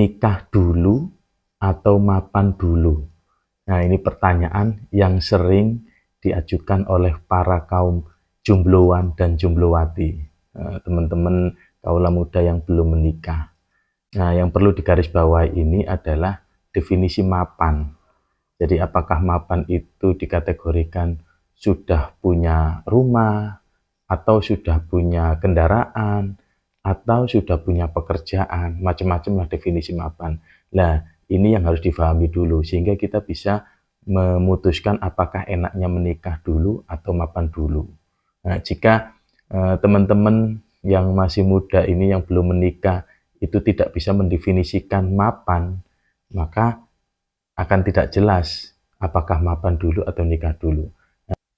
Nikah dulu atau mapan dulu? Nah, ini pertanyaan yang sering diajukan oleh para kaum jombloan dan jomblowati, teman-teman kaula muda yang belum menikah. Nah, yang perlu digarisbawahi ini adalah definisi mapan. Jadi, apakah mapan itu dikategorikan sudah punya rumah, atau sudah punya kendaraan, atau sudah punya pekerjaan, macam-macam lah definisi mapan. Nah, ini yang harus difahami dulu, sehingga kita bisa memutuskan apakah enaknya menikah dulu atau mapan dulu. Nah, jika teman-teman yang masih muda ini yang belum menikah itu tidak bisa mendefinisikan mapan, maka akan tidak jelas apakah mapan dulu atau nikah dulu.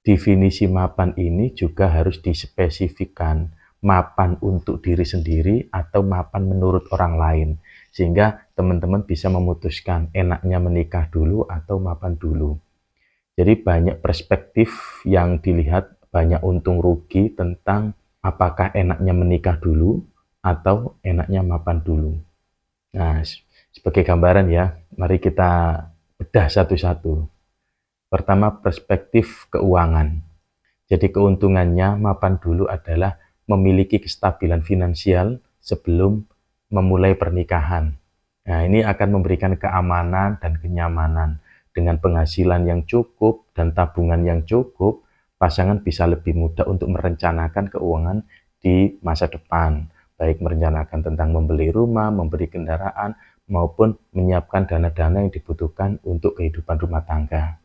Definisi mapan ini juga harus dispesifikkan, mapan untuk diri sendiri atau mapan menurut orang lain, sehingga teman-teman bisa memutuskan enaknya menikah dulu atau mapan dulu. Jadi banyak perspektif yang dilihat, banyak untung rugi tentang apakah enaknya menikah dulu atau enaknya mapan dulu. Nah, sebagai gambaran ya, mari kita bedah satu-satu. Pertama, perspektif keuangan. Jadi keuntungannya mapan dulu adalah memiliki kestabilan finansial sebelum memulai pernikahan. Nah, ini akan memberikan keamanan dan kenyamanan. Dengan penghasilan yang cukup dan tabungan yang cukup, pasangan bisa lebih mudah untuk merencanakan keuangan di masa depan, baik merencanakan tentang membeli rumah, membeli kendaraan, maupun menyiapkan dana-dana yang dibutuhkan untuk kehidupan rumah tangga.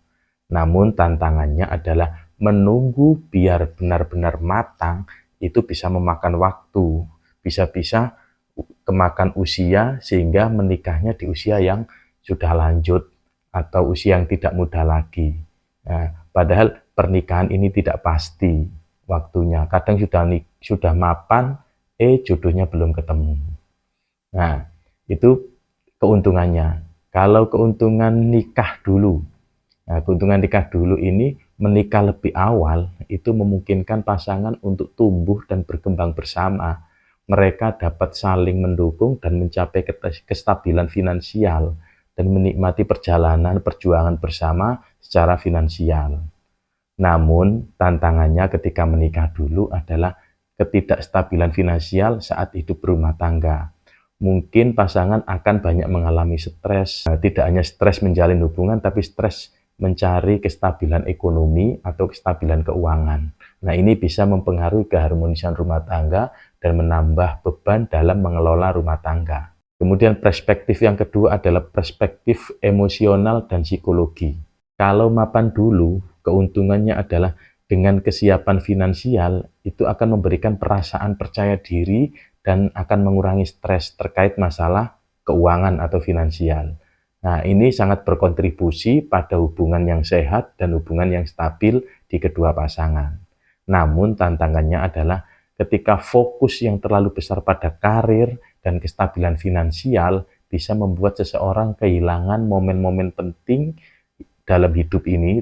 Namun tantangannya adalah menunggu biar benar-benar matang itu bisa memakan waktu, bisa-bisa kemakan usia sehingga menikahnya di usia yang sudah lanjut atau usia yang tidak muda lagi. Nah, padahal pernikahan ini tidak pasti waktunya. Kadang sudah mapan, jodohnya belum ketemu. Nah, itu keuntungannya. Kalau keuntungan nikah dulu, nah, keuntungan nikah dulu ini menikah lebih awal itu memungkinkan pasangan untuk tumbuh dan berkembang bersama. Mereka dapat saling mendukung dan mencapai kestabilan finansial dan menikmati perjalanan perjuangan bersama secara finansial. Namun, tantangannya ketika menikah dulu adalah ketidakstabilan finansial saat hidup berumah tangga. Mungkin pasangan akan banyak mengalami stres, tidak hanya stres menjalin hubungan, tapi stres mencari kestabilan ekonomi atau kestabilan keuangan. Nah, ini bisa mempengaruhi keharmonisan rumah tangga dan menambah beban dalam mengelola rumah tangga. Kemudian perspektif yang kedua adalah perspektif emosional dan psikologi. Kalau mapan dulu, keuntungannya adalah dengan kesiapan finansial, itu akan memberikan perasaan percaya diri dan akan mengurangi stres terkait masalah keuangan atau finansial. Nah, ini sangat berkontribusi pada hubungan yang sehat dan hubungan yang stabil di kedua pasangan. Namun, tantangannya adalah ketika fokus yang terlalu besar pada karir dan kestabilan finansial bisa membuat seseorang kehilangan momen-momen penting dalam hidup ini,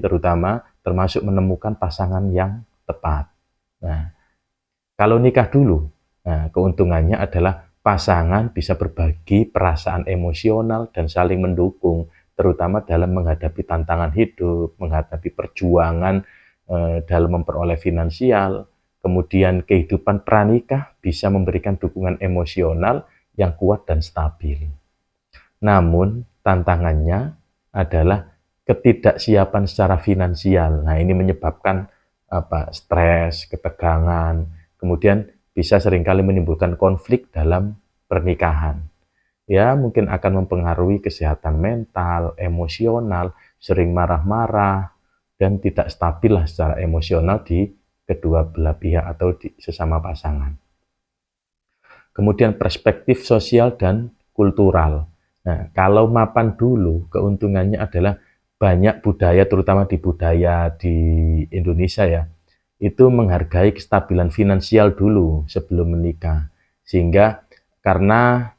termasuk menemukan pasangan yang tepat. Nah, kalau nikah dulu, nah, keuntungannya adalah pasangan bisa berbagi perasaan emosional dan saling mendukung, terutama dalam menghadapi tantangan hidup, menghadapi perjuangan dalam memperoleh finansial. Kemudian kehidupan pranikah bisa memberikan dukungan emosional yang kuat dan stabil. Namun tantangannya adalah ketidaksiapan secara finansial. Nah, ini menyebabkan stres, ketegangan, kemudian bisa seringkali menimbulkan konflik dalam pernikahan. Ya, mungkin akan mempengaruhi kesehatan mental, emosional, sering marah-marah, dan tidak stabil lah secara emosional di kedua belah pihak atau di sesama pasangan. Kemudian perspektif sosial dan kultural. Nah, kalau mapan dulu, keuntungannya adalah banyak budaya, terutama di budaya di Indonesia ya, itu menghargai kestabilan finansial dulu sebelum menikah. Sehingga karena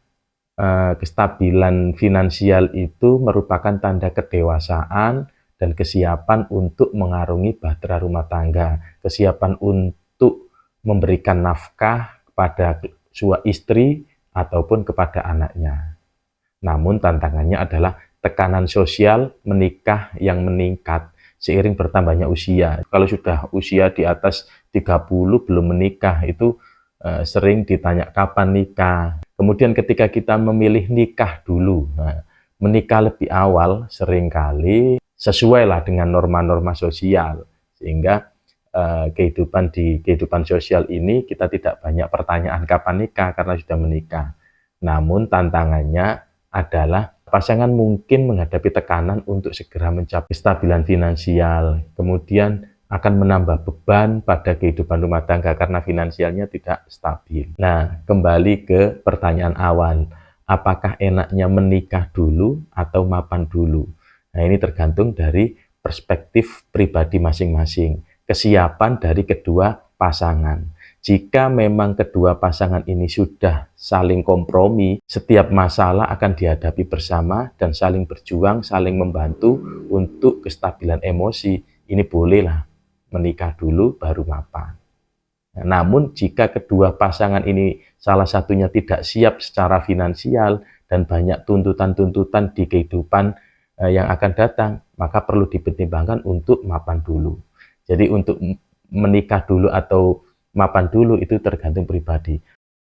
kestabilan finansial itu merupakan tanda kedewasaan dan kesiapan untuk mengarungi bahtera rumah tangga, kesiapan untuk memberikan nafkah kepada istri ataupun kepada anaknya. Namun tantangannya adalah tekanan sosial menikah yang meningkat seiring bertambahnya usia. Kalau sudah usia di atas 30 belum menikah, itu sering ditanya kapan nikah. Kemudian ketika kita memilih nikah dulu, menikah lebih awal seringkali sesuai lah dengan norma-norma sosial, sehingga kehidupan sosial ini kita tidak banyak pertanyaan kapan nikah karena sudah menikah. Namun tantangannya adalah pasangan mungkin menghadapi tekanan untuk segera mencapai kestabilan finansial, kemudian akan menambah beban pada kehidupan rumah tangga karena finansialnya tidak stabil. Nah, kembali ke pertanyaan awal, apakah enaknya menikah dulu atau mapan dulu? Nah, ini tergantung dari perspektif pribadi masing-masing, kesiapan dari kedua pasangan. Jika memang kedua pasangan ini sudah saling kompromi, setiap masalah akan dihadapi bersama dan saling berjuang, saling membantu untuk kestabilan emosi, ini bolehlah menikah dulu baru mapan. Nah, namun jika kedua pasangan ini salah satunya tidak siap secara finansial dan banyak tuntutan-tuntutan di kehidupan yang akan datang, maka perlu dipertimbangkan untuk mapan dulu. Jadi untuk menikah dulu atau mapan dulu itu tergantung pribadi.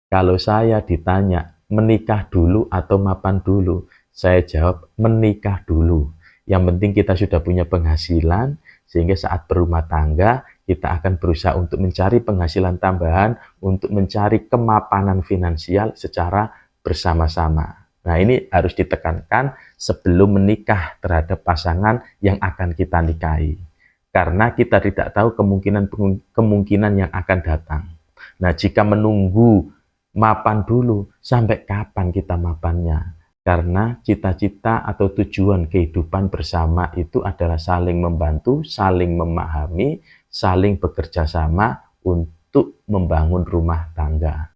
Kalau saya ditanya menikah dulu atau mapan dulu, saya jawab menikah dulu. Yang penting kita sudah punya penghasilan, sehingga saat berumah tangga, kita akan berusaha untuk mencari penghasilan tambahan, untuk mencari kemapanan finansial secara bersama-sama. Nah, ini harus ditekankan sebelum menikah terhadap pasangan yang akan kita nikahi. Karena kita tidak tahu kemungkinan yang akan datang. Nah, jika menunggu mapan dulu, sampai kapan kita mapannya? Karena cita-cita atau tujuan kehidupan bersama itu adalah saling membantu, saling memahami, saling bekerja sama untuk membangun rumah tangga.